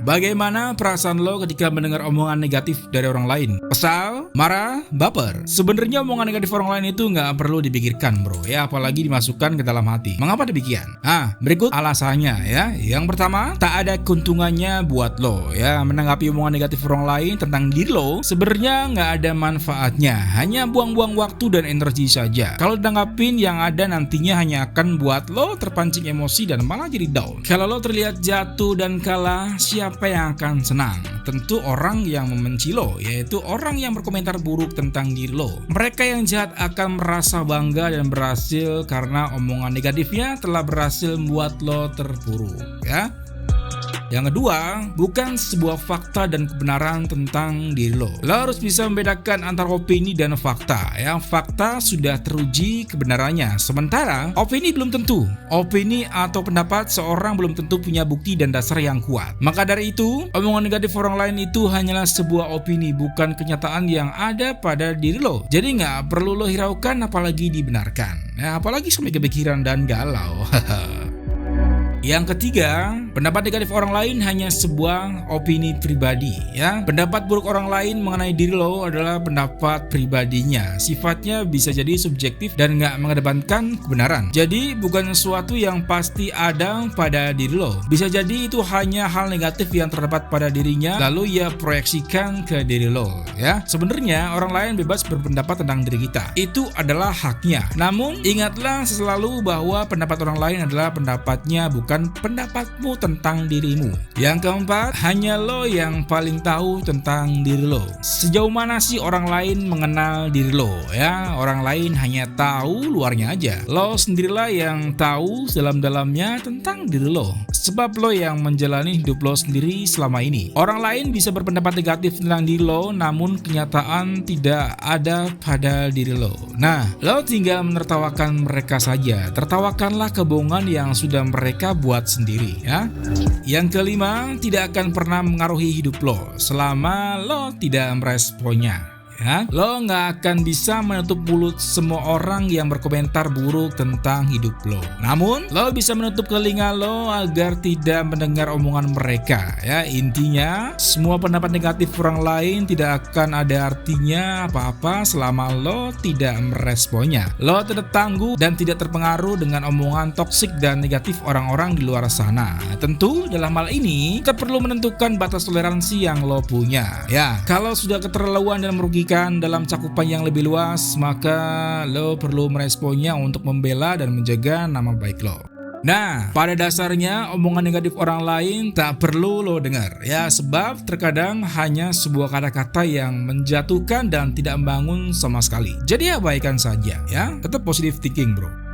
Bagaimana perasaan lo ketika mendengar omongan negatif dari orang lain? Kesal, marah, baper? Sebenarnya omongan negatif orang lain itu nggak perlu dipikirkan bro ya, apalagi dimasukkan ke dalam hati. Mengapa demikian? Berikut alasannya ya. Yang pertama, tak ada keuntungannya buat lo ya. Menanggapi omongan negatif orang lain tentang diri lo sebenarnya nggak ada manfaatnya, hanya buang-buang waktu dan energi saja. Kalau ditanggapin, yang ada nantinya hanya akan buat lo terpancing emosi dan malah jadi down. Kalau lo terlihat jatuh dan kalah, siapa yang akan senang? Tentu orang yang membenci lo, yaitu orang yang berkomentar buruk tentang diri lo. Mereka yang jahat akan merasa bangga dan berhasil karena omongan negatifnya telah berhasil membuat lo terpuruk ya. Yang kedua, bukan sebuah fakta dan kebenaran tentang diri lo. Lo harus bisa membedakan antara opini dan fakta ya. Fakta sudah teruji kebenarannya, sementara opini belum tentu. Opini atau pendapat seorang belum tentu punya bukti dan dasar yang kuat. Maka dari itu, omongan negatif orang lain itu hanyalah sebuah opini, bukan kenyataan yang ada pada diri lo. Jadi nggak perlu lo hiraukan apalagi dibenarkan ya, apalagi sampai kepikiran dan galau. Yang ketiga, pendapat negatif orang lain hanya sebuah opini pribadi ya. Pendapat buruk orang lain mengenai diri lo adalah pendapat pribadinya. Sifatnya bisa jadi subjektif dan nggak mengedepankan kebenaran. Jadi bukan sesuatu yang pasti ada pada diri lo. Bisa jadi itu hanya hal negatif yang terdapat pada dirinya, lalu ia proyeksikan ke diri lo ya. Sebenarnya orang lain bebas berpendapat tentang diri kita. Itu adalah haknya. Namun ingatlah selalu bahwa pendapat orang lain adalah pendapatnya, bukan pendapatmu tentang dirimu. Yang keempat, hanya lo yang paling tahu tentang diri lo. Sejauh mana sih orang lain mengenal diri lo ya? Orang lain hanya tahu luarnya aja. Lo sendirilah yang tahu dalam-dalamnya tentang diri lo. Sebab lo yang menjalani hidup lo sendiri selama ini. Orang lain bisa berpendapat negatif tentang diri lo, namun kenyataan tidak ada pada diri lo. Nah, lo tinggal menertawakan mereka saja. Tertawakanlah kebohongan yang sudah mereka buat sendiri ya. Yang kelima, tidak akan pernah mengaruhi hidup lo selama lo tidak meresponnya ya. Lo nggak akan bisa menutup mulut semua orang yang berkomentar buruk tentang hidup lo. Namun lo bisa menutup telinga lo agar tidak mendengar omongan mereka ya. Intinya, semua pendapat negatif orang lain tidak akan ada artinya apa-apa selama lo tidak meresponnya. Lo tetap tangguh dan tidak terpengaruh dengan omongan toksik dan negatif orang-orang di luar sana. Tentu dalam hal ini kita perlu menentukan batas toleransi yang lo punya ya. Kalau sudah keterlaluan dan merugikan dalam cakupan yang lebih luas, maka lo perlu meresponnya untuk membela dan menjaga nama baik lo. Nah, pada dasarnya omongan negatif orang lain tak perlu lo dengar ya, sebab terkadang hanya sebuah kata-kata yang menjatuhkan dan tidak membangun sama sekali. Jadi abaikan saja ya, tetap positive thinking bro.